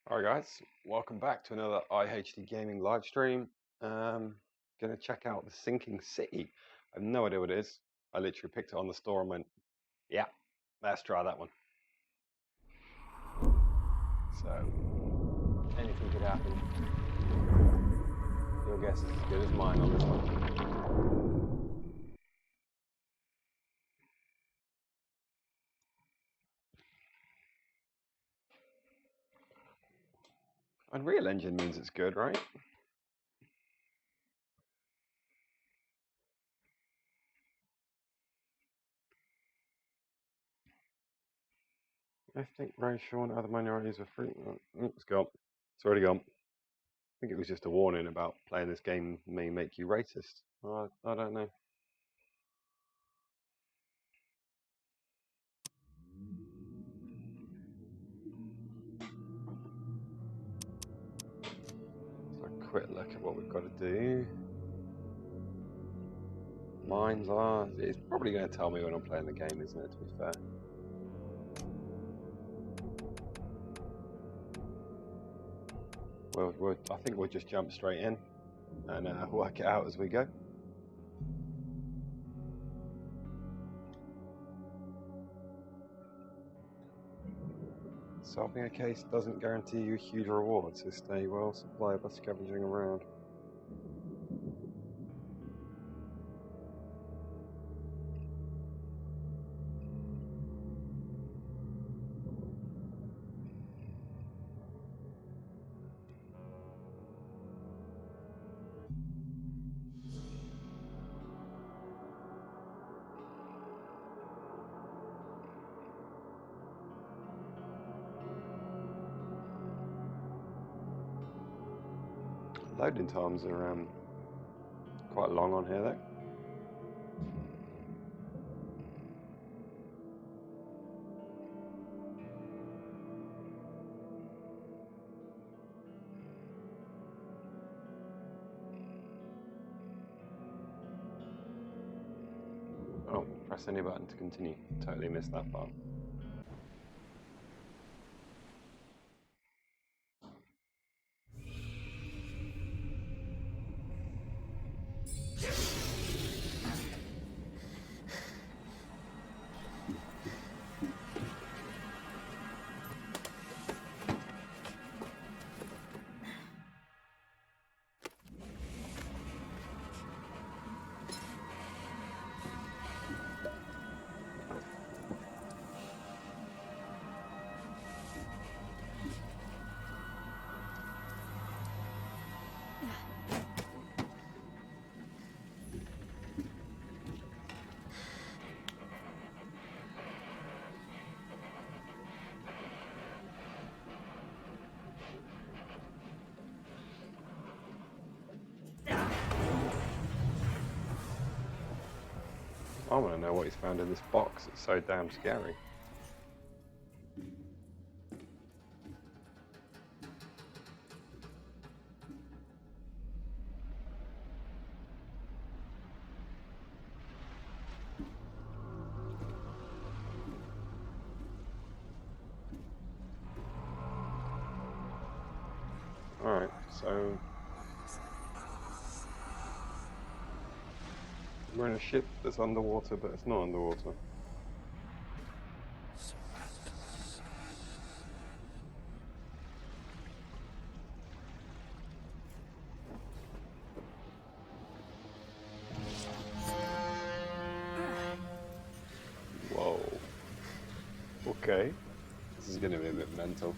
Alright guys, welcome back to another iHD Gaming live stream. Gonna check out the Sinking City. I have no idea what it is. I literally picked it on the store and went, yeah, let's try that one. So, anything could happen. Your guess is as good as mine on this one. Unreal Engine means it's good, right? I think racial and other minorities are free. It's gone. It's already gone. I think it was just a warning about playing this game may make you racist. I don't know. So a quick look at what we've got to do. Mines are. It's probably going to tell me when I'm playing the game, isn't it? To be fair. I think we'll just jump straight in and work it out as we go. Solving a case doesn't guarantee you a huge reward, so stay well supplied by scavenging around. Loading times are quite long on here though. Oh, press any button to continue. Totally missed that part. I want to know what he's found in this box. It's so damn scary. Alright, so we're in a ship that's underwater, but it's not underwater. Whoa. Okay. This is going to be a bit mental.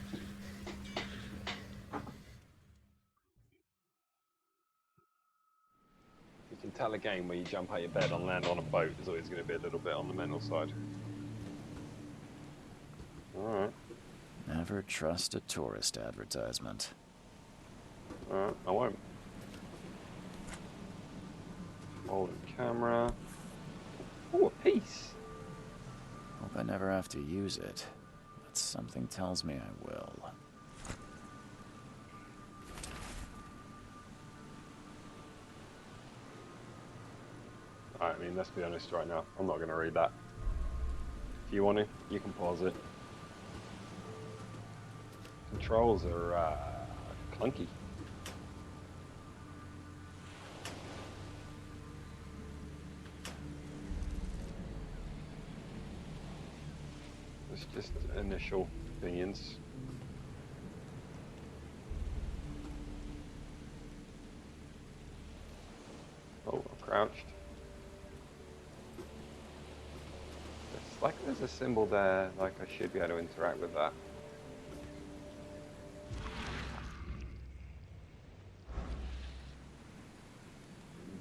You can tell a game where you jump out your bed and land on a boat is always going to be a little bit on the mental side. Alright. Never trust a tourist advertisement. Alright, I won't. Hold the camera. Oh, a piece! Hope I never have to use it, but something tells me I will. I mean, let's be honest right now. I'm not going to read that. If you want to, you can pause it. Controls are clunky. It's just initial opinions. Oh, I'm crouched. It's like there's a symbol there, like I should be able to interact with that.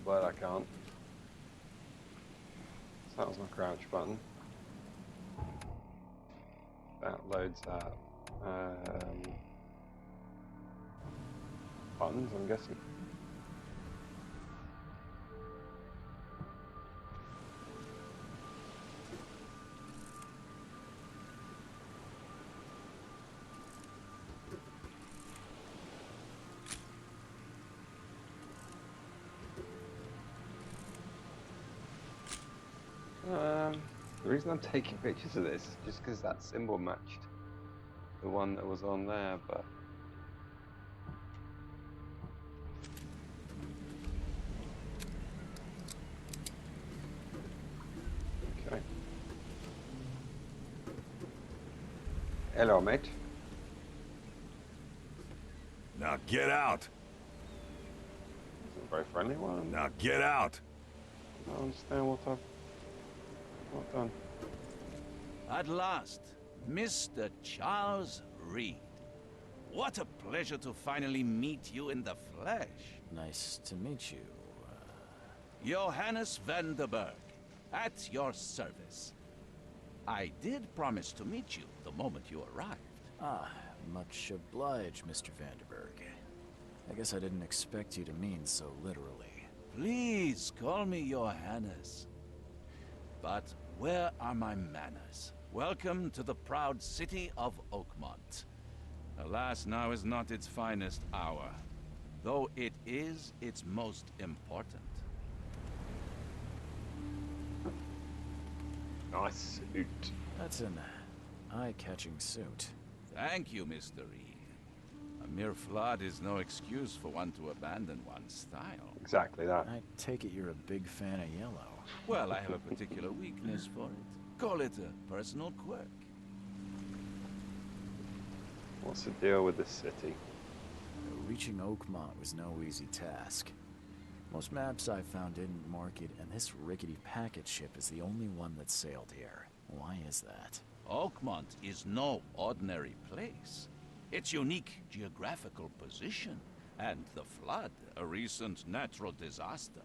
But I can't. So that was my crouch button. That loads that. Buttons, I'm guessing. The reason I'm taking pictures of this is just because that symbol matched the one that was on there, but okay. Hello, mate. Now get out! It's a very friendly one. Now get out! I don't understand what I've done. At last, Mr. Charles Reed. What a pleasure to finally meet you in the flesh. Nice to meet you. Johannes van der Berg, at your service. I did promise to meet you the moment you arrived. Ah, much obliged, Mr. Vanderberg. I guess I didn't expect you to mean so literally. Please call me Johannes. But where are my manners? Welcome to the proud city of Oakmont. Alas, now is not its finest hour, though it is its most important. Nice suit. That's an eye-catching suit. Thank you, Mr. Reed. A mere flood is no excuse for one to abandon one's style. Exactly that. I take it you're a big fan of yellow. Well, I have a particular weakness for it. Call it a personal quirk. What's the deal with this city? Reaching Oakmont was no easy task. Most maps I found didn't mark it, and this rickety packet ship is the only one that sailed here. Why is that? Oakmont is no ordinary place. Its unique geographical position and the flood, a recent natural disaster,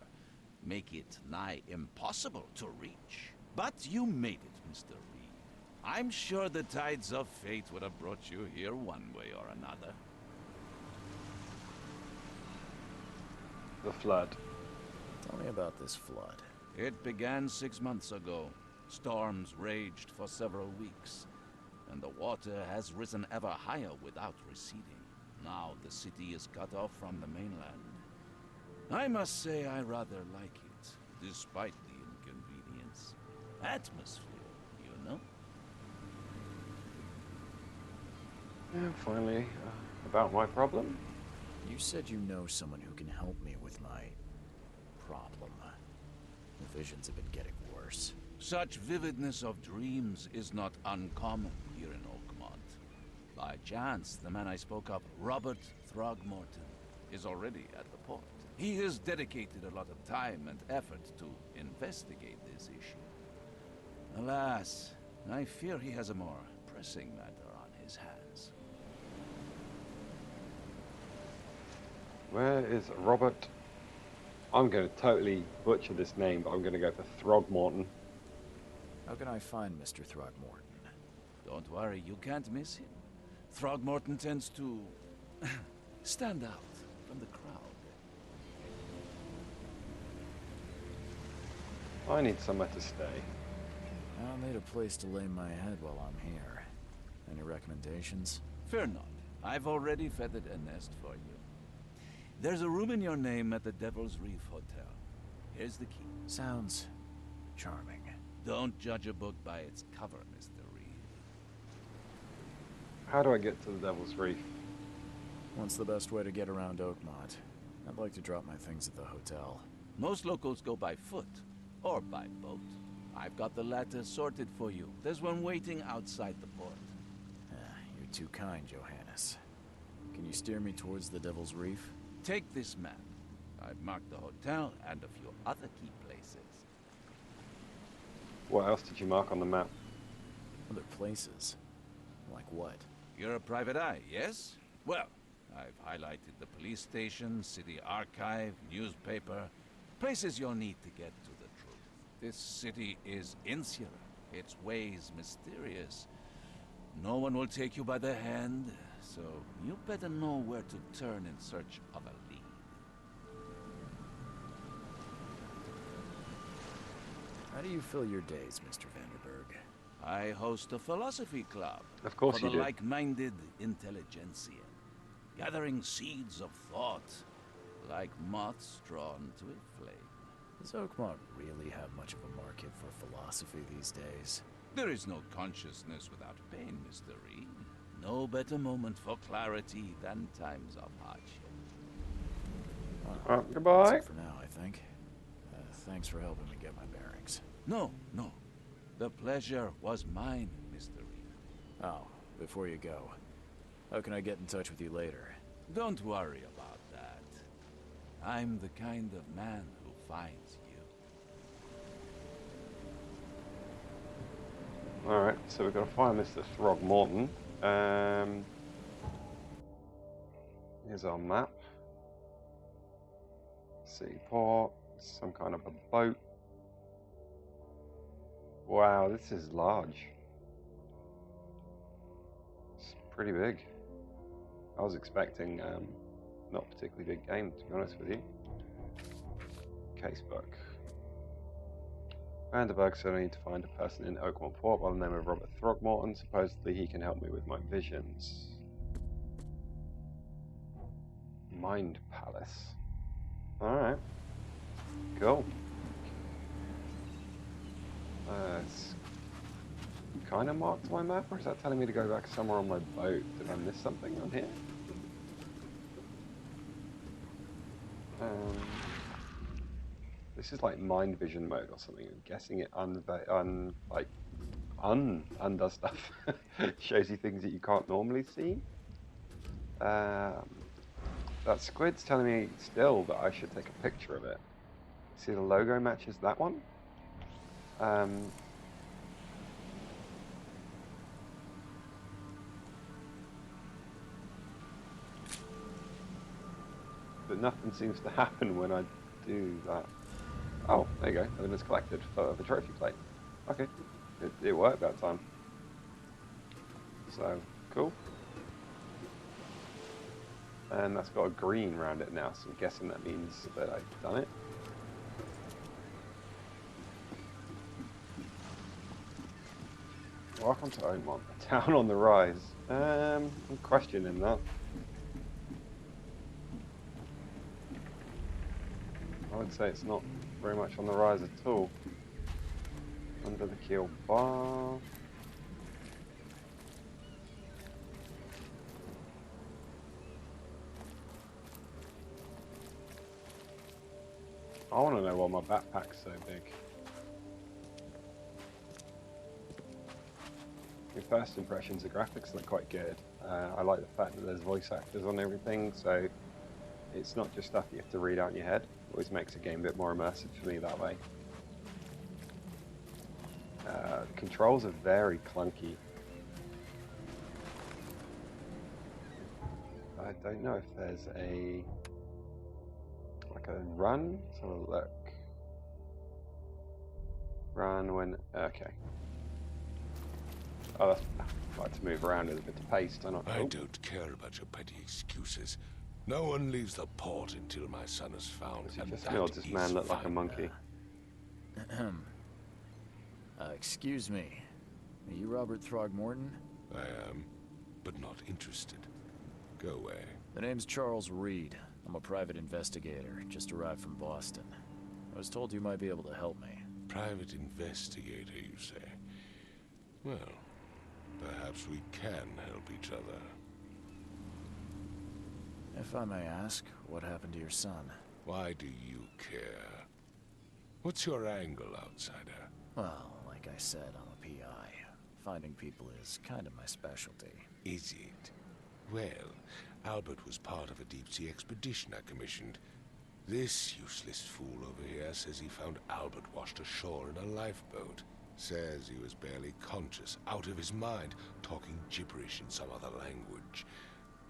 make it nigh impossible to reach. But you made it, Mr. Reed. I'm sure the tides of fate would have brought you here one way or another. The flood. Tell me about this flood. It began 6 months ago. Storms raged for several weeks, and the water has risen ever higher without receding. Now the city is cut off from the mainland. I must say I rather like it, despite the inconvenience. Atmosphere, you know? Yeah, finally, about my problem. You said you know someone who can help me with my problem. The visions have been getting worse. Such vividness of dreams is not uncommon here in Oakmont. By chance, the man I spoke of, Robert Throgmorton, is already at the port. He has dedicated a lot of time and effort to investigate this issue. Alas, I fear he has a more pressing matter on his hands. Where is Robert? I'm going to totally butcher this name, but I'm going to go for Throgmorton. How can I find Mr. Throgmorton? Don't worry, you can't miss him. Throgmorton tends to stand out from the crowd. I need somewhere to stay. I'll need a place to lay my head while I'm here. Any recommendations? Fear not. I've already feathered a nest for you. There's a room in your name at the Devil's Reef Hotel. Here's the key. Sounds charming. Don't judge a book by its cover, Mr. Reed. How do I get to the Devil's Reef? What's the best way to get around Oakmont? I'd like to drop my things at the hotel. Most locals go by foot or by boat. I've got the latter sorted for you. There's one waiting outside the port. You're too kind, Johannes. Can you steer me towards the Devil's Reef? Take this map. I've marked the hotel and a few other key places. What else did you mark on the map? Other places? Like what? You're a private eye, yes? Well, I've highlighted the police station, city archive, newspaper, places you'll need to get to the truth. This city is insular, its ways mysterious. No one will take you by the hand, so you better know where to turn in search of a lead. How do you fill your days, Mr. Vanderberg? I host a philosophy club. Of course for you the do. like-minded intelligentsia, gathering seeds of thought, like moths drawn to a flame. Does Oakmont really have much of a market for philosophy these days? There is no consciousness without pain, Mr. Reed. No better moment for clarity than times of hardship. Goodbye. That's it for now, I think. Thanks for helping me get my bearings. No. The pleasure was mine, Mr. Reed. Oh, before you go, how can I get in touch with you later? Don't worry about that. I'm the kind of man who finds you. Alright, so we've got to find Mr. Throgmorton. Here's our map. Seaport, some kind of a boat. Wow, this is large. It's pretty big. I was expecting not a particularly big game, to be honest with you. Casebook. Vanderberg said I need to find a person in Oakmont Port by the name of Robert Throgmorton. Supposedly he can help me with my visions. Mind Palace. Alright. Cool. It's kind of marked my map, or is that telling me to go back somewhere on my boat? Did I miss something on here? This is like mind vision mode or something. I'm guessing it undoes stuff. Shows you things that you can't normally see. That squid's telling me still that I should take a picture of it. See, the logo matches that one. But nothing seems to happen when I do that. Oh, there you go. Evidence collected for the trophy plate. Okay, it worked that time. So, cool. And that's got a green around it now, so I'm guessing that means that I've done it. Welcome to Oakmont, a town on the rise. I'm questioning that. I would say it's not very much on the rise at all. Under the keel bar. I want to know why my backpack's so big. Your first impressions, the graphics look quite good. I like the fact that there's voice actors on everything, so it's not just stuff you have to read out in your head. It always makes a game a bit more immersive for me that way. Controls are very clunky. I don't know if there's like a run. Let's have a look. Run when okay. Oh, that's, I like to move around at a bit of pace, don't I? I don't care about your petty excuses. No one leaves the port until my son is found. Does he And just that know this is man look like a fine. monkey? Excuse me. Are you Robert Throgmorton? I am, but not interested. Go away. The name's Charles Reed. I'm a private investigator, just arrived from Boston. I was told you might be able to help me. Private investigator, you say? Well, Perhaps we can help each other. If I may ask, what happened to your son? Why do you care? What's your angle, outsider? Well, like I said, I'm a PI. Finding people is kind of my specialty. Is it? Well, Albert was part of a deep-sea expedition I commissioned. This useless fool over here says he found Albert washed ashore in a lifeboat. Says he was barely conscious, out of his mind, talking gibberish in some other language.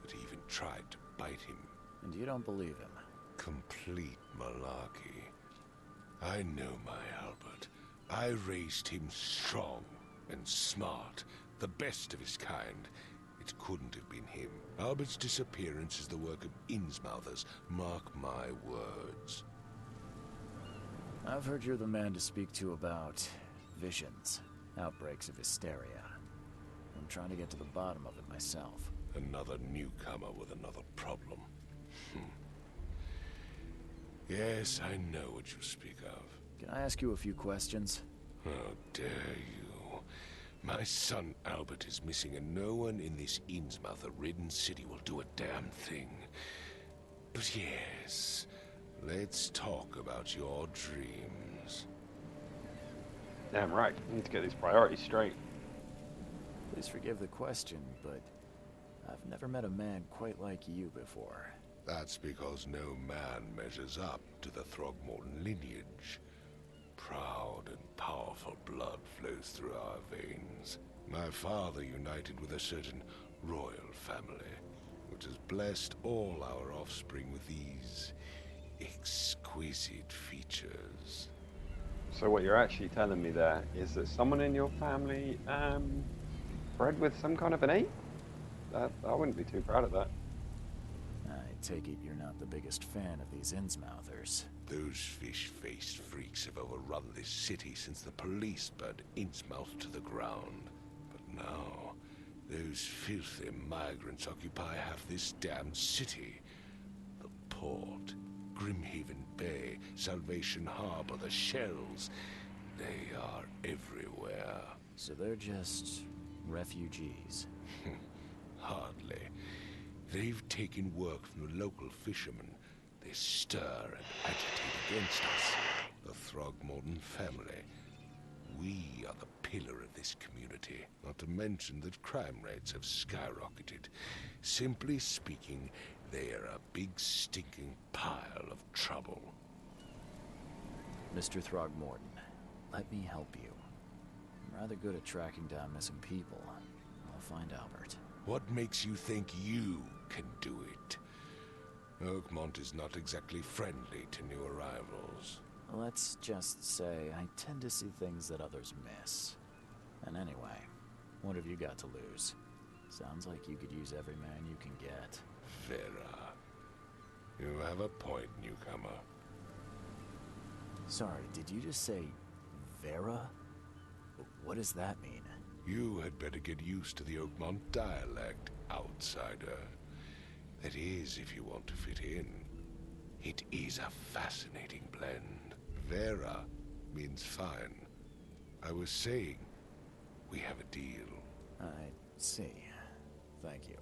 That he even tried to bite him. And you don't believe him? Complete malarkey. I know my Albert. I raised him strong and smart, the best of his kind. It couldn't have been him. Albert's disappearance is the work of Innsmouthers, mark my words. I've heard you're the man to speak to about visions, outbreaks of hysteria. I'm trying to get to the bottom of it myself. Another newcomer with another problem. Yes, I know what you speak of. Can I ask you a few questions? How dare you? My son Albert is missing, and no one in this Innsmouther-ridden city will do a damn thing. But yes, let's talk about your dreams. Damn right. I need to get these priorities straight. Please forgive the question, but I've never met a man quite like you before. That's because no man measures up to the Throgmorton lineage. Proud and powerful blood flows through our veins. My father united with a certain royal family, which has blessed all our offspring with these exquisite features. So what you're actually telling me there is that someone in your family bred with some kind of an ape? I wouldn't be too proud of that. I take it you're not the biggest fan of these Innsmouthers. Those fish-faced freaks have overrun this city since the police burned Innsmouth to the ground. But now, those filthy migrants occupy half this damned city. The port, Grimhaven Bay, Salvation Harbor, the shells, they are everywhere. So they're just refugees. Hardly. They've taken work from the local fishermen. They stir and agitate against us, the Throgmorton family. We are the pillar of this community, not to mention that crime rates have skyrocketed. Simply speaking, they are a big stinking pile of trouble. Mr. Throgmorton, let me help you. I'm rather good at tracking down missing people. I'll find Albert. What makes you think you can do it? Oakmont is not exactly friendly to new arrivals. Let's just say I tend to see things that others miss. And anyway, what have you got to lose? Sounds like you could use every man you can get. Vera. You have a point, newcomer. Sorry, did you just say Vera? What does that mean? You had better get used to the Oakmont dialect, outsider. That is, if you want to fit in. It is a fascinating blend. Vera means fine. I was saying, we have a deal. I see. Thank you.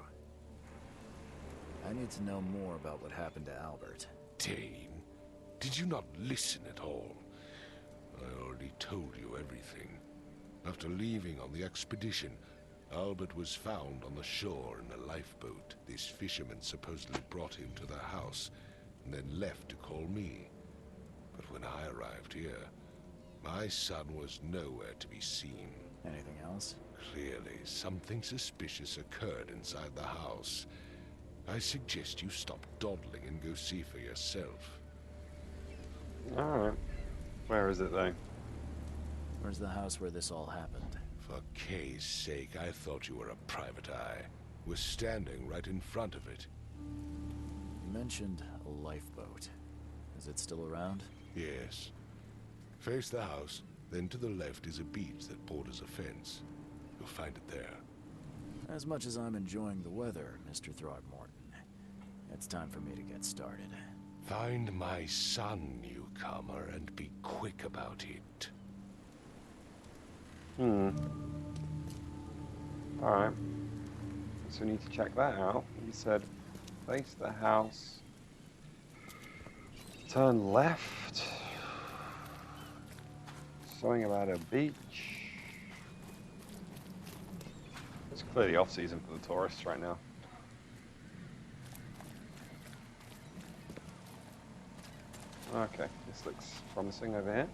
I need to know more about what happened to Albert. Dane, did you not listen at all? I already told you everything. After leaving on the expedition, Albert was found on the shore in a lifeboat. This fisherman supposedly brought him to the house, and then left to call me. But when I arrived here, my son was nowhere to be seen. Anything else? Clearly, something suspicious occurred inside the house. I suggest you stop dawdling and go see for yourself. Alright. Where is it though? Where's the house where this all happened? For Kay's sake, I thought you were a private eye. We're standing right in front of it. You mentioned a lifeboat. Is it still around? Yes. Face the house, then to the left is a beach that borders a fence. You'll find it there. As much as I'm enjoying the weather, Mr. Throgmorton, it's time for me to get started. Find my son, newcomer, and be quick about it. Alright. So we need to check that out. He said, face the house, turn left. Something about a beach. It's clearly off season for the tourists right now. Okay, this looks promising over here.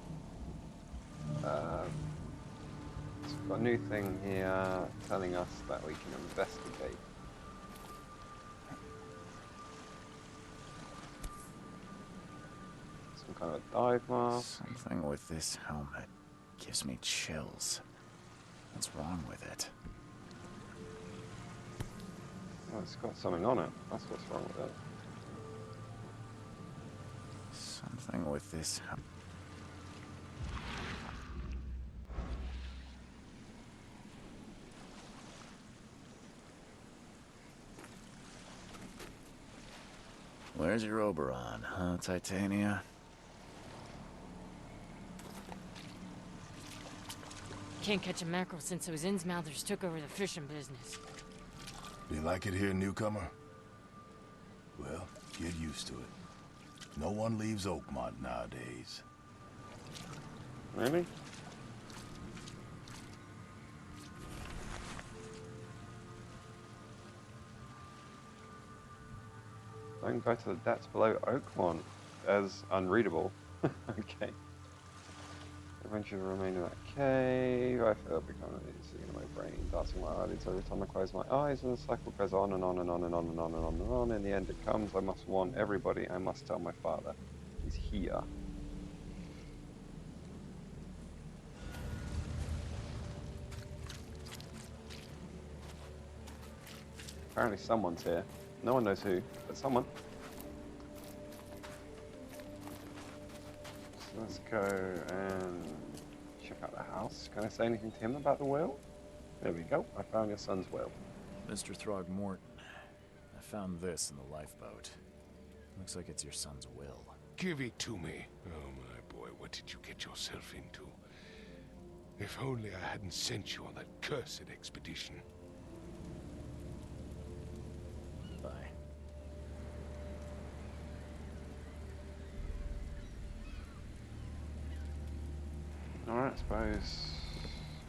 So we've got a new thing here telling us that we can investigate. Some kind of a dive mask. Something with this helmet gives me chills. What's wrong with it? Oh, it's got something on it. That's what's wrong with it. Something with this helmet. Where's your Oberon, huh, Titania? Can't catch a mackerel since those Innsmouthers took over the fishing business. You like it here, newcomer? Well, get used to it. No one leaves Oakmont nowadays. Really? Don't go to the depths below Oakmont as unreadable. Okay. Eventually remain in that cave. I feel it becoming easy in my brain, dancing my eyelids every time I close my eyes, and the cycle goes on and on and on and on and on and on and on. In the end it comes, I must warn everybody, I must tell my father. He's here. Apparently someone's here. No one knows who, but someone. So let's go and check out the house. Can I say anything to him about the will? There we go. I found your son's will. Mr. Throgmorton, I found this in the lifeboat. Looks like it's your son's will. Give it to me. Oh, my boy, what did you get yourself into? If only I hadn't sent you on that cursed expedition. Bye. Alright, I suppose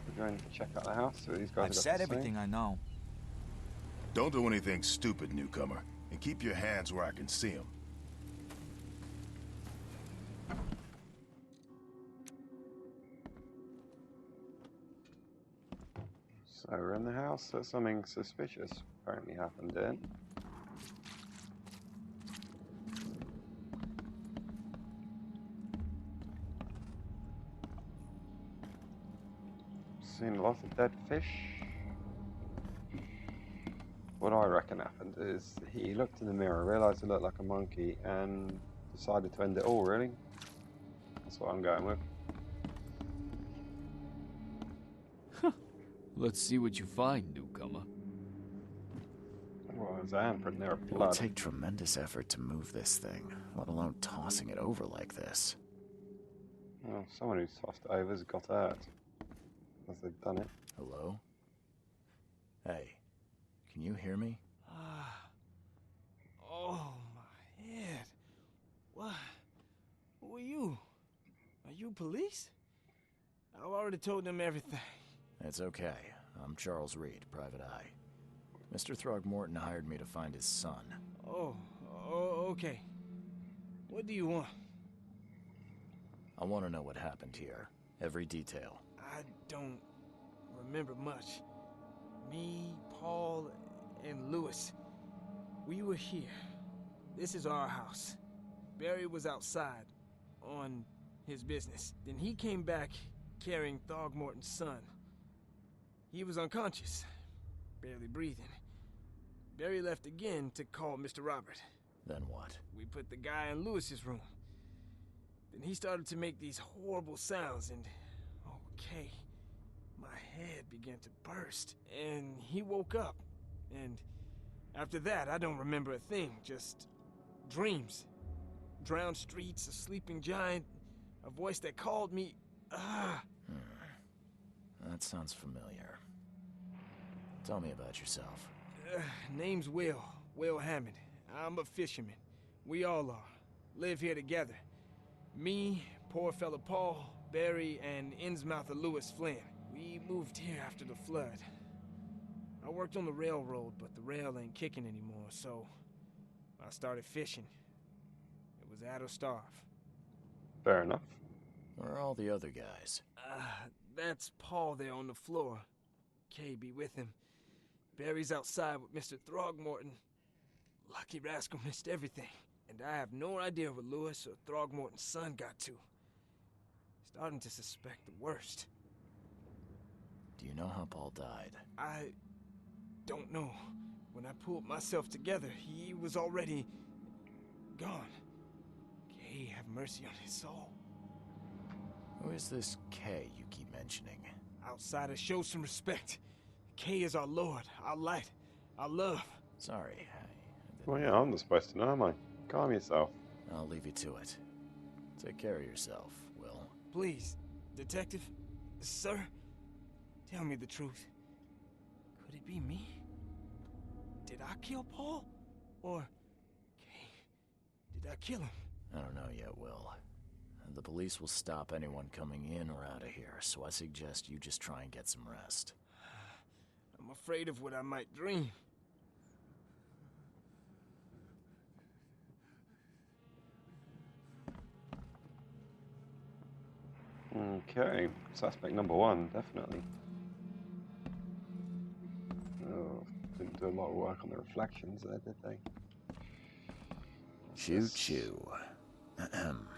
we're going to check out the house. So these guys I've have got said to say. everything I know. Don't do anything stupid, newcomer. And keep your hands where I can see them. So we're in the house. So something suspicious apparently happened in. Seen a lot of dead fish. What I reckon happened is he looked in the mirror, realised he looked like a monkey, and decided to end it all, really. That's what I'm going with. Let's see what you find, newcomer. Well, his handprint there of It would blood. take tremendous effort to move this thing, let alone tossing it over like this. Well, someone who's tossed it over has got hurt. As they've done it. Hello? Hey, can you hear me? Oh, my head. What? Who are you? Are you police? I've already told them everything. It's okay. I'm Charles Reed, Private Eye. Mr. Throgmorton hired me to find his son. Oh, okay. What do you want? I want to know what happened here. Every detail. I don't remember much. Me, Paul, and Lewis. We were here. This is our house. Barry was outside on his business. Then he came back carrying Throgmorton's son. He was unconscious, barely breathing. Barry left again to call Mr. Robert. Then what? We put the guy in Lewis's room. Then he started to make these horrible sounds and... okay. My head began to burst, and he woke up. And after that, I don't remember a thing, just dreams. Drowned streets, a sleeping giant, a voice that called me, That sounds familiar. Tell me about yourself. Name's Will Hammond. I'm a fisherman. We all are. Live here together. Me, poor fella Paul, Barry, and Innsmouther Lewis Flynn. We moved here after the flood. I worked on the railroad, but the rail ain't kicking anymore, so I started fishing. It was at or starve. Fair enough. Where are all the other guys? That's Paul there on the floor. Kay be with him. Barry's outside with Mr. Throgmorton. Lucky rascal missed everything. And I have no idea what Lewis or Throgmorton's son got to. Starting to suspect the worst. Do you know how Paul died? I don't know. When I pulled myself together, he was already gone. Kay have mercy on his soul. Who is this K you keep mentioning? Outsider, show some respect. Kay is our lord, our light, our love. Sorry, I Well, yeah, I'm not supposed to know, am I? Calm yourself. I'll leave you to it. Take care of yourself, Will. Please, detective, sir, tell me the truth. Could it be me? Did I kill Paul? Or Kay? Did I kill him? I don't know yet, Will. The police will stop anyone coming in or out of here, so I suggest you just try and get some rest. I'm afraid of what I might dream. Okay, suspect number one, definitely. Oh, didn't do a lot of work on the reflections there, did they? Choo choo. Ahem.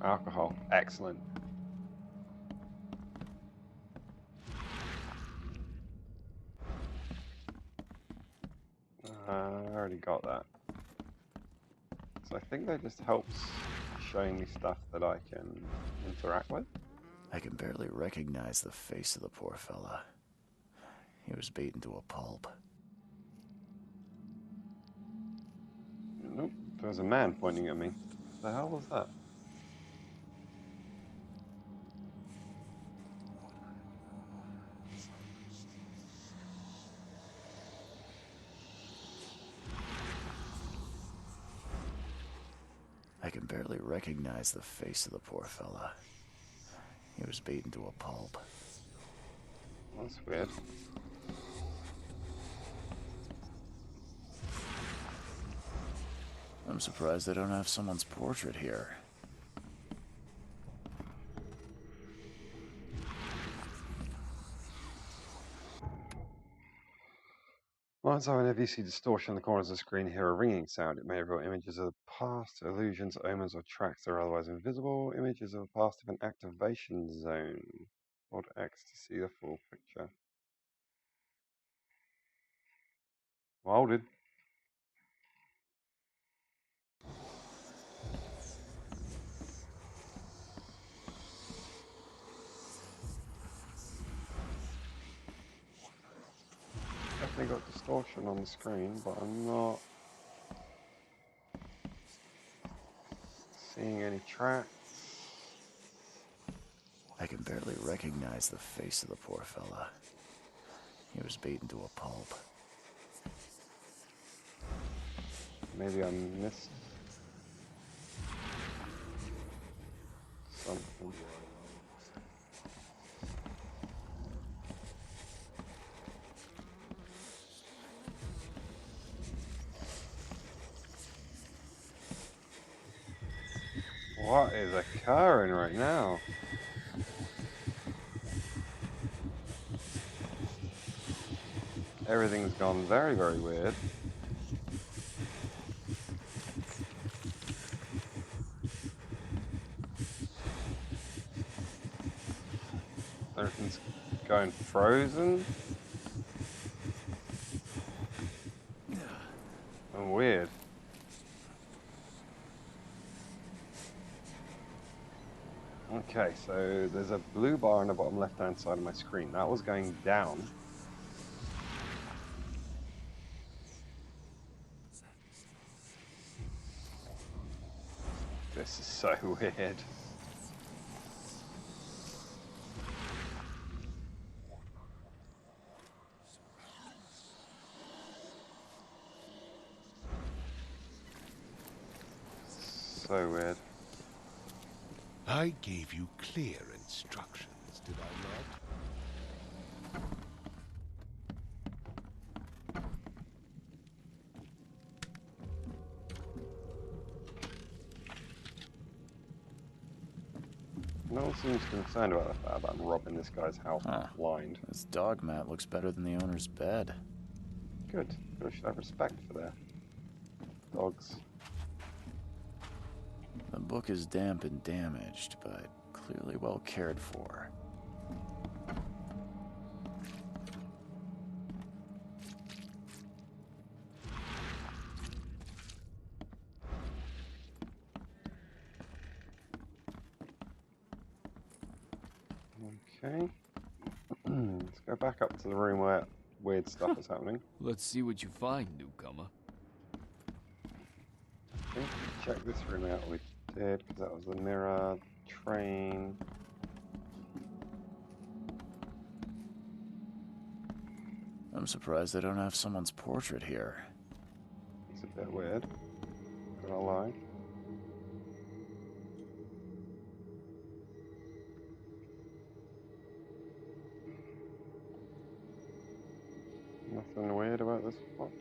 Alcohol, excellent. I already got that. So I think that just helps showing me stuff that I can interact with. I can barely recognize the face of the poor fella. He was beaten to a pulp. Nope, there was a man pointing at me. What the hell was that? I can barely recognize the face of the poor fella. He was beaten to a pulp. That's weird. I'm surprised they don't have someone's portrait here. Right, so whenever you see distortion in the corners of the screen, hear a ringing sound. It may reveal images of the past, illusions, omens, or tracks that are otherwise invisible. Images of the past of an activation zone. Hold X to see the full picture. Hold it. Definitely got distortion on the screen, but I'm not seeing any tracks. I can barely recognize the face of the poor fella. He was beaten to a pulp. Maybe I missed something. What is occurring right now? Everything's gone very, very weird. Everything's going frozen. And weird. Okay, so there's a blue bar on the bottom left-hand side of my screen. That was going down. This is so weird. so weird. I gave you clear instructions, did I not? No one seems concerned about the fact that I'm robbing this guy's house blind. This dog mat looks better than the owner's bed. Good. People should have respect for their dogs. The book is damp and damaged, but clearly well cared for. Okay. Let's go back up to the room where weird stuff is happening. Let's see what you find, newcomer. I think we checked this room out. We did, because that was the mirror, train. I'm surprised they don't have someone's portrait here. It's a bit weird. Not gonna lie. Nothing weird about this watch.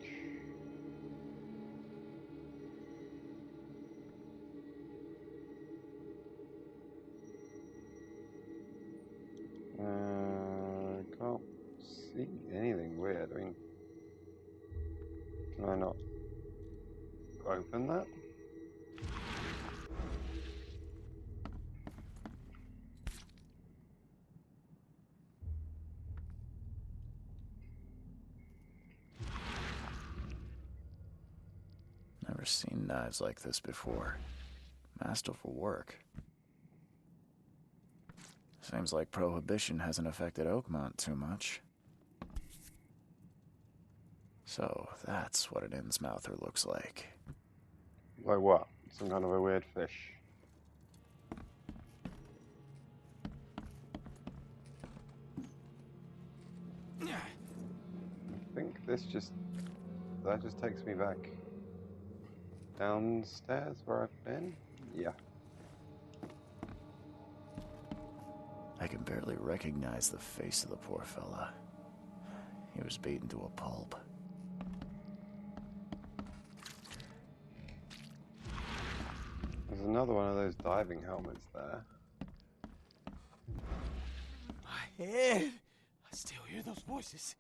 Can't see anything weird. I mean, can I not open that? Never seen knives like this before. Masterful work. Seems like Prohibition hasn't affected Oakmont too much. So, that's what an Innsmouther looks like. Like what? Some kind of a weird fish. I think that just takes me back downstairs where I've been? Yeah. I can barely recognize the face of the poor fella. He was beaten to a pulp. There's another one of those diving helmets there. My head! I still hear those voices.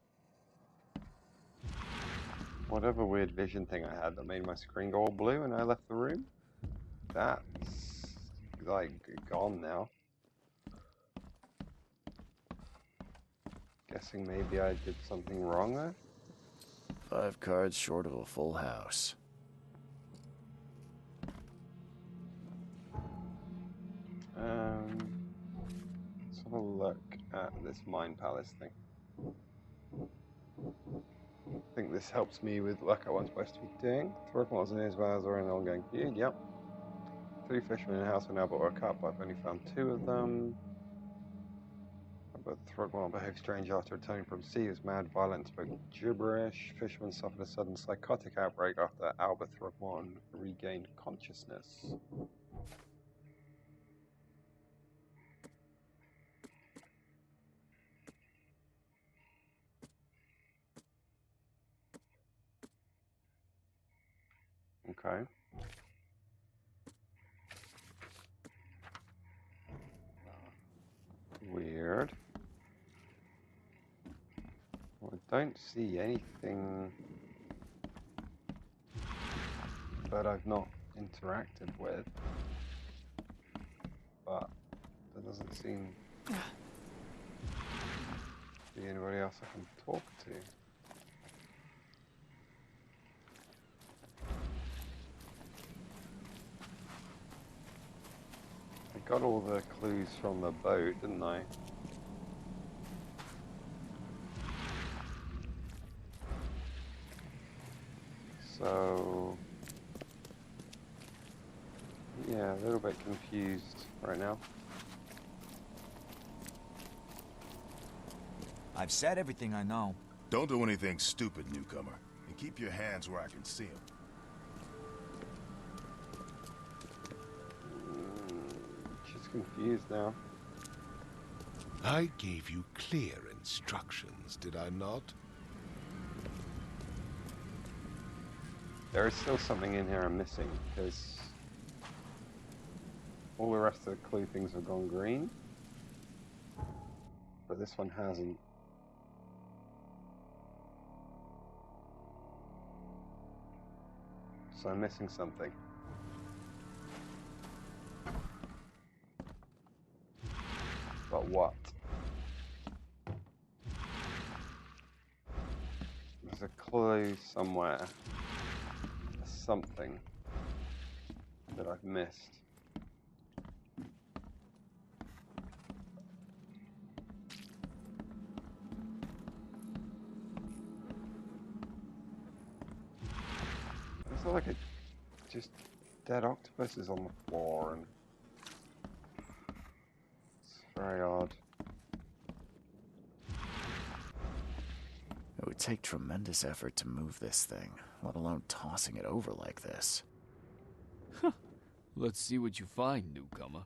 Whatever weird vision thing I had that made my screen go all blue and I left the room, that's like gone now. Guessing maybe I did something wrong there. 5 cards short of a full house. Let's have a look at this Mind Palace thing. I think this helps me with like I was supposed to be doing. Throgmorton's and his vows are an ongoing feud, yep. 3 fishermen in the house are now but were cut, but I've only found 2 of them. But Throgmorton behaved strange after returning from sea. He was mad, violent, spoke gibberish. Fisherman suffered a sudden psychotic outbreak after Albert Throgmorton regained consciousness. Okay. Weird. Well, I don't see anything that I've not interacted with, but there doesn't seem to be anybody else I can talk to. I got all the clues from the boat, didn't I? So, yeah, a little bit confused right now. I've said everything I know. Don't do anything stupid, newcomer. And keep your hands where I can see them. confused now. I gave you clear instructions, did I not? There is still something in here I'm missing, because all the rest of the clue things have gone green, but this one hasn't. So I'm missing something. But what? There's a clue somewhere. Something that I've missed. It's not like just dead octopuses on the floor, and it's very odd. It would take tremendous effort to move this thing, let alone tossing it over like this. Let's see what you find, newcomer.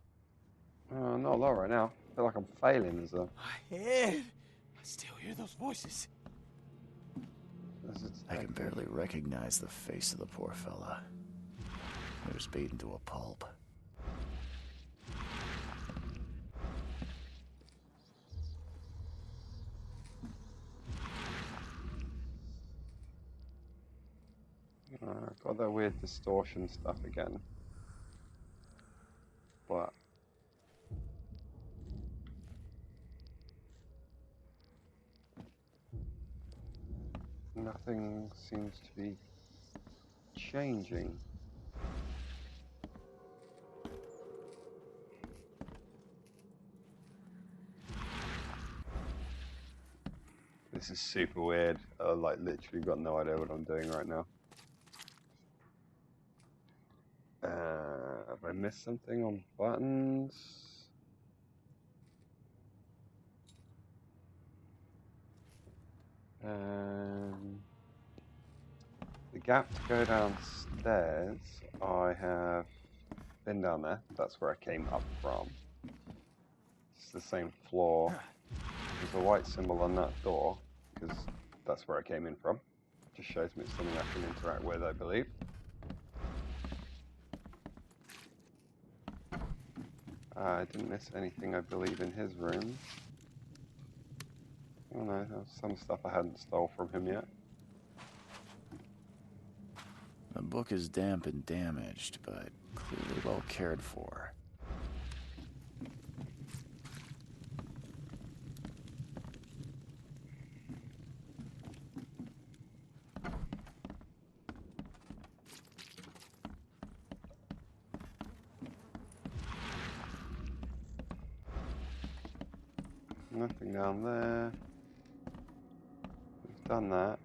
Not a lot right now. I feel like I'm failing as a... My head! I still hear those voices. I can barely recognize the face of the poor fella. He was beaten to a pulp. Got that weird distortion stuff again. But nothing seems to be changing. This is super weird. I like literally got no idea what I'm doing right now. Have I missed something on buttons? The gap to go downstairs, I have been down there. That's where I came up from. It's the same floor. There's a white symbol on that door, because that's where I came in from. Just shows me it's something I can interact with, I believe. I didn't miss anything, I believe, in his room. Oh no, there's some stuff I hadn't stole from him yet. The book is damp and damaged, but clearly well cared for. Nothing down there. We've done that.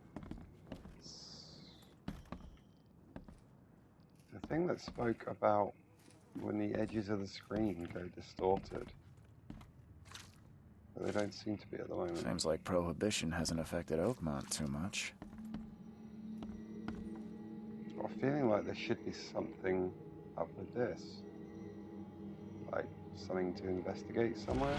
The thing that spoke about when the edges of the screen go distorted. But they don't seem to be at the moment. Seems like Prohibition hasn't affected Oakmont too much. I've got a feeling like there should be something up with this. Like something to investigate somewhere.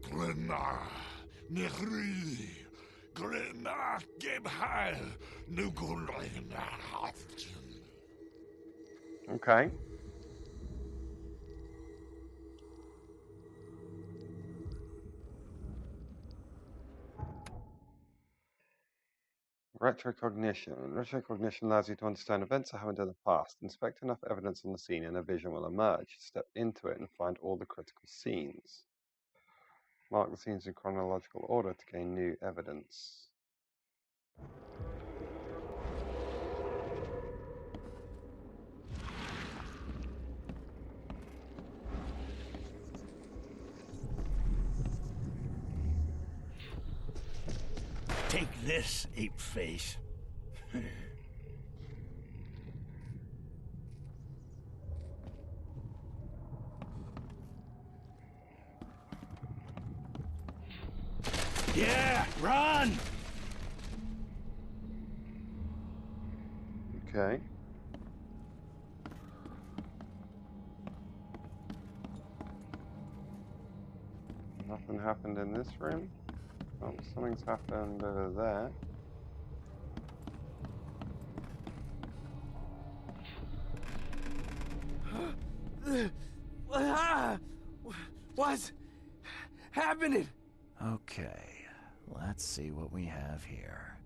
Glenna, Nehri, Glenna, Gebheil, Nugulina, Hafton. Okay. Retrocognition. Retrocognition allows you to understand events that happened in the past. Inspect enough evidence on the scene and a vision will emerge. Step into it and find all the critical scenes. Mark the scenes in chronological order to gain new evidence. Take this, ape face. Yeah, run! Okay. Nothing happened in this room. Oh, something's happened over there. What's happening? Okay, let's see what we have here.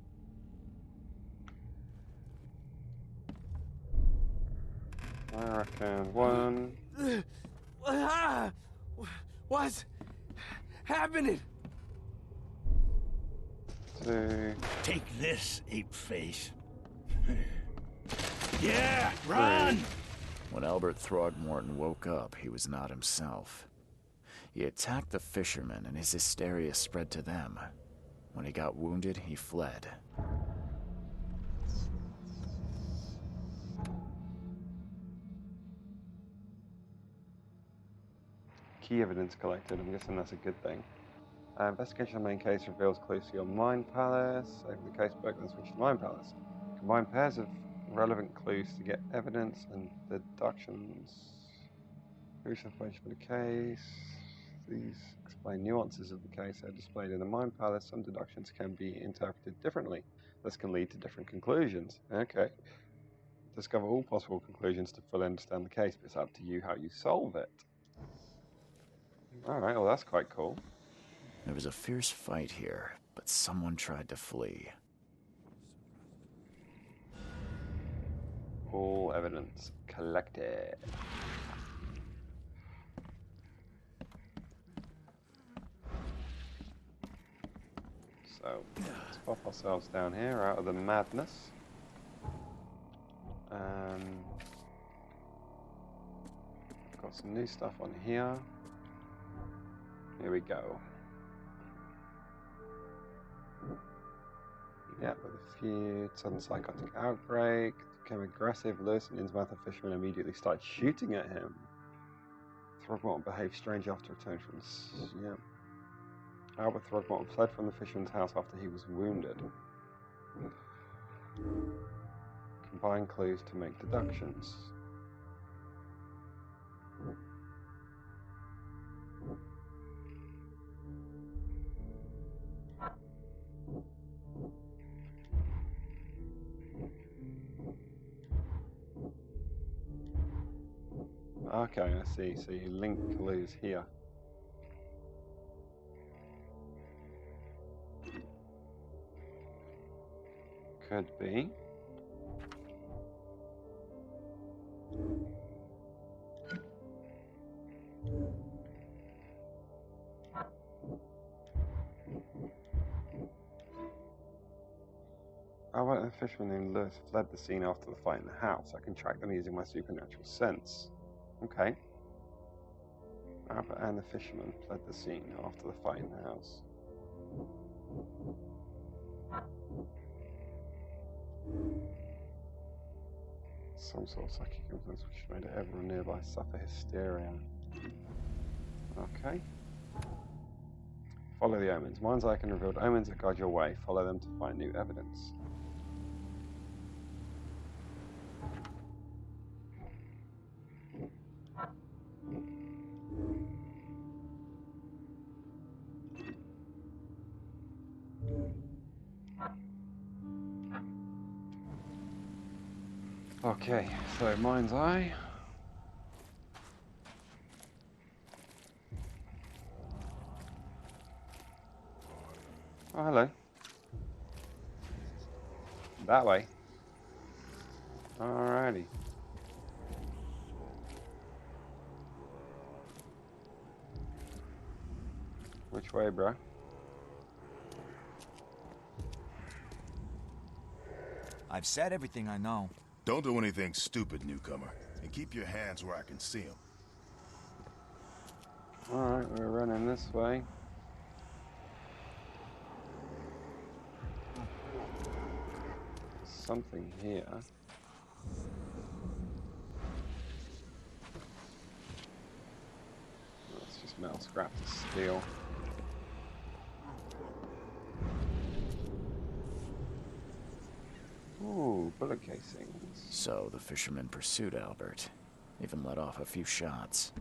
I reckon 1. What's happening? 2. Take this, ape face. Yeah, run! When Albert Throgmorton woke up, he was not himself. He attacked the fishermen, and his hysteria spread to them. When he got wounded, he fled. Key evidence collected. I'm guessing that's a good thing. Investigation of the main case reveals clues to your Mind Palace. Open the case book and switch to Mind Palace. Combine pairs of relevant clues to get evidence and deductions. Crucial information for the case. These explain nuances of the case that are displayed in the Mind Palace. Some deductions can be interpreted differently. This can lead to different conclusions. Okay. Discover all possible conclusions to fully understand the case, but it's up to you how you solve it. Alright, well that's quite cool. There was a fierce fight here, but someone tried to flee. All evidence collected. So, let's pop ourselves down here out of the madness. Got some new stuff on here. Here we go. Yeah, with a few sudden psychotic outbreak, became aggressive. Lewis and Innsmouth, the fisherman, immediately started shooting at him. Throgmorton behaved strange after return from Albert Throgmorton fled from the fisherman's house after he was wounded. Combine clues to make deductions. Okay, I see. So you link clues here. Could be. Albert and a fisherman named Lewis fled the scene after the fight in the house. I can track them using my supernatural sense. Okay. Albert and the fisherman fled the scene after the fight in the house. Some sort of psychic influence which made everyone nearby suffer hysteria. Okay. Follow the omens. Mind's eye can reveal omens that guide your way. Follow them to find new evidence. Okay, so mind's eye. Oh, hello. That way. Alrighty. Which way, bro? I've said everything I know. Don't do anything stupid, newcomer. And keep your hands where I can see them. Alright, we're running this way. Something here. Let's just metal scrap to steel. Ooh, bullet casings. So the fisherman pursued Albert, even let off a few shots.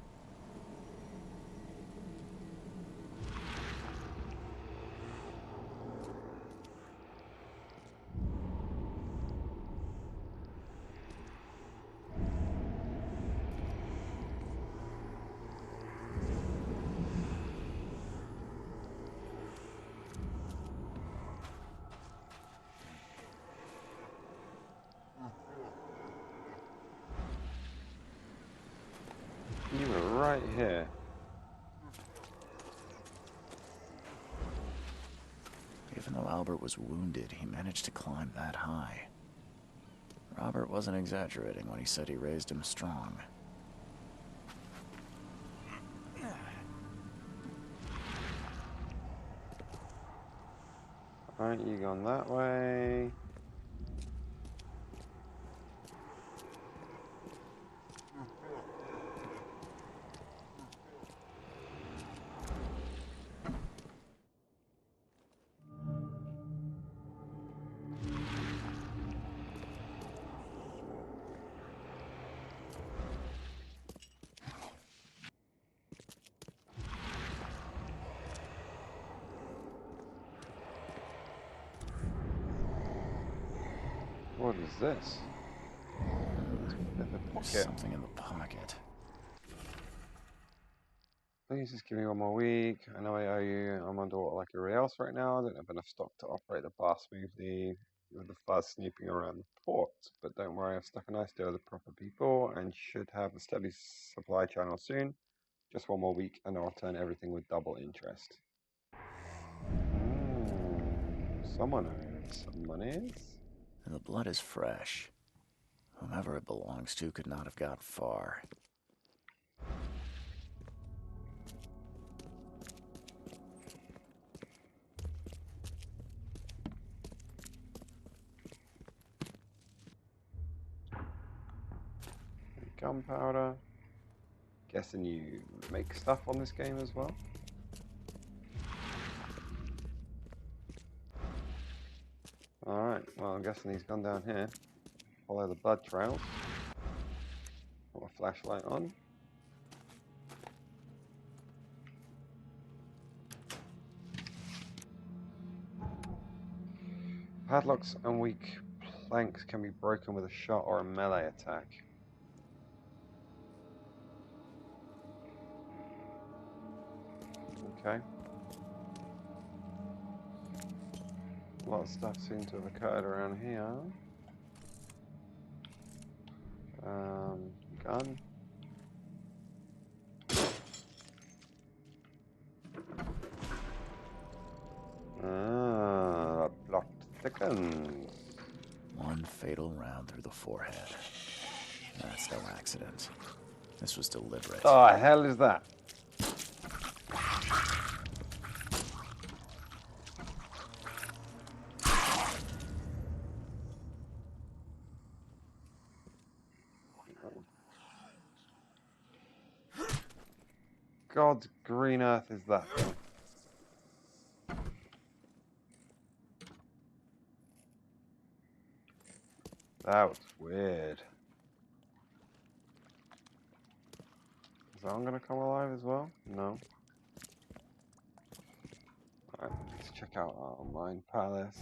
right here. Even though Albert was wounded, he managed to climb that high. Robert wasn't exaggerating when he said he raised him strong. Alright, you gone that way. What is this? There's something in the pocket. Please just give me one more week. I know I owe you. I'm underwater like everybody else right now. I don't have enough stock to operate the bar smoothly with the fuzz snooping around the port. But don't worry, I've stuck a nice deal with the proper people and should have a steady supply channel soon. Just one more week and I'll turn everything with double interest. Someone owes some monies. And the blood is fresh. Whomever it belongs to could not have got far. Gunpowder. Guessing you make stuff on this game as well. Alright, well I'm guessing he's gone down here. Follow the blood trails. Put my flashlight on. Padlocks and weak planks can be broken with a shot or a melee attack. Okay. A lot of stuff seems to have occurred around here. Gun. That plot thickens. One fatal round through the forehead. That's no accident. This was deliberate. Oh, hell is that? God's green earth is that thing? That was weird. Is that one gonna come alive as well? No. Alright, let's check out our mine palace.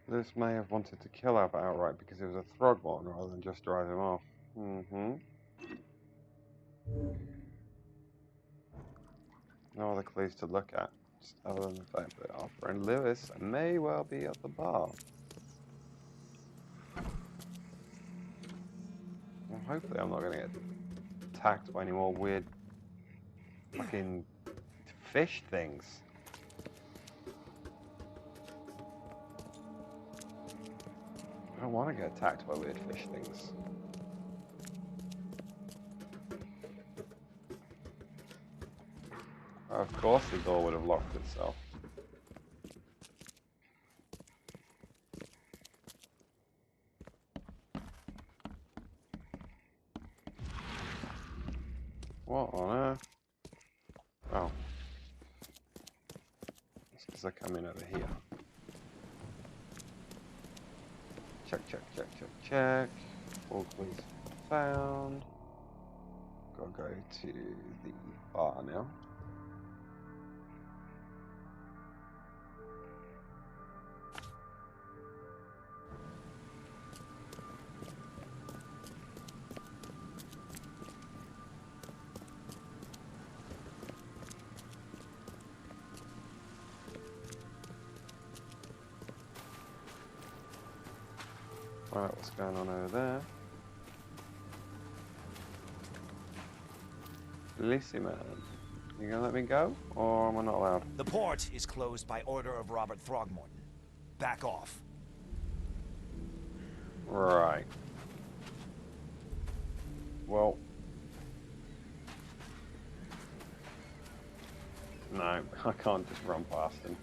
This may have wanted to kill Albert outright because it was a Throgmorton rather than just drive him off. No other clues to look at, just other than the fact that our friend Lewis may well be at the bar. Well, hopefully I'm not going to get attacked by any more weird fucking fish things. I don't want to get attacked by weird fish things. Of course the door would have locked itself. What on earth? Oh. It's because I come in over here. Check, check, check, check, check. All clues found. Gotta go to the bar now. Alright, what's going on over there? Listen, man. You gonna let me go? Or am I not allowed? The port is closed by order of Robert Throgmorton. Back off. Right. Well. No, I can't just run past him.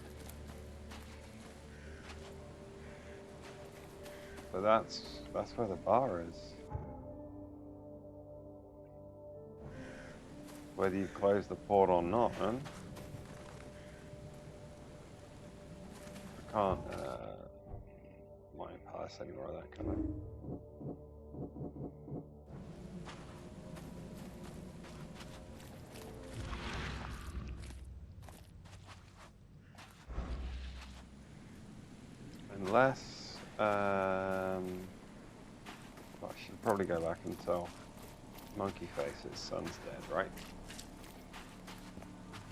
But that's where the bar is. Whether you've closed the port or not, man. I can't pass any more of that, can I? Unless, I should probably go back and tell Monkey Face his son's dead, right?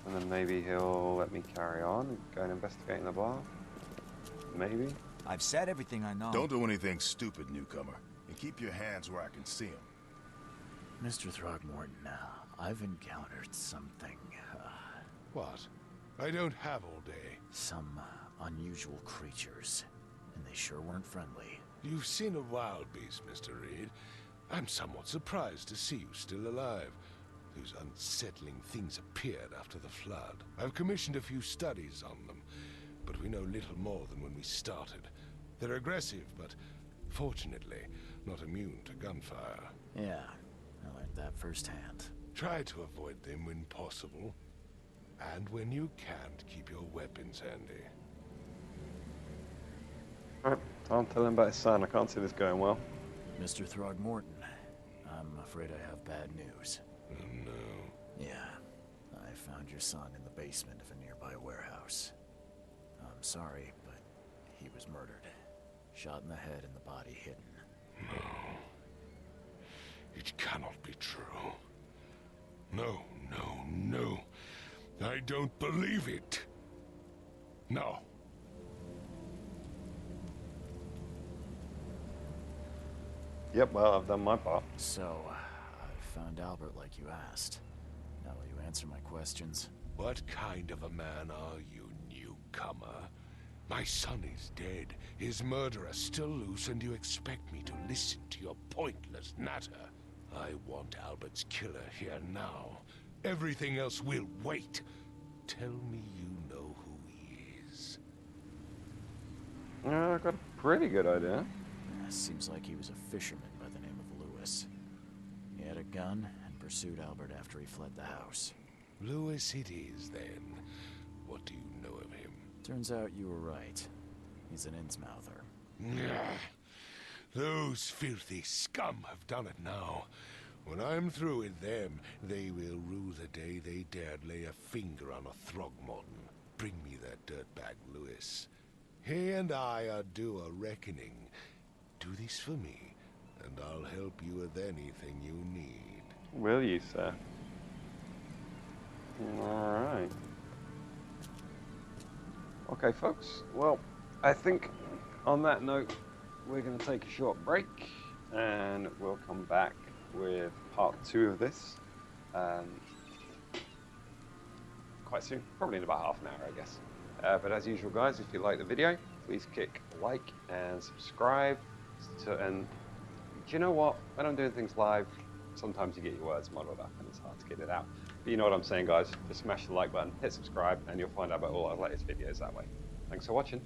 And then maybe he'll let me carry on and go and investigate in the bar. Maybe. I've said everything I know. Don't do anything stupid, newcomer. And keep your hands where I can see them. Mr. Throgmorton, I've encountered something. What? I don't have all day. Some unusual creatures. And they sure weren't friendly. You've seen a wild beast, Mr. Reed. I'm somewhat surprised to see you still alive. Those unsettling things appeared after the flood. I've commissioned a few studies on them, but we know little more than when we started. They're aggressive, but fortunately not immune to gunfire. Yeah, I learned that firsthand. Try to avoid them when possible. And when you can't, keep your weapons handy. Alright, I'll tell him about his son. I can't see this going well. Mr. Throgmorton, I'm afraid I have bad news. Oh, no. Yeah, I found your son in the basement of a nearby warehouse. I'm sorry, but he was murdered. Shot in the head and the body hidden. No. It cannot be true. No, no, no. I don't believe it. No. Yep, well, I've done my part. So, I found Albert like you asked. Now will you answer my questions? What kind of a man are you, newcomer? My son is dead, his murderer still loose, and you expect me to listen to your pointless natter? I want Albert's killer here now. Everything else will wait. Tell me you know who he is. I got a pretty good idea. Seems like he was a fisherman by the name of Lewis. He had a gun and pursued Albert after he fled the house. Lewis it is, then. What do you know of him? Turns out you were right. He's an Innsmouther. Those filthy scum have done it now. When I'm through with them, they will rue the day they dared lay a finger on a Throgmorton. Bring me that dirtbag, Lewis. He and I are due a reckoning. Do this for me, and I'll help you with anything you need. Will you, sir? Alright. Okay, folks. Well, I think on that note, we're going to take a short break, and we'll come back with part 2 of this quite soon. Probably in about half an hour, I guess. But as usual, guys, if you like the video, please click like and subscribe. And do you know what? When I'm doing things live, sometimes you get your words muddled up and it's hard to get it out. But you know what I'm saying, guys. Just smash the like button, hit subscribe, and you'll find out about all our latest videos that way. Thanks for watching.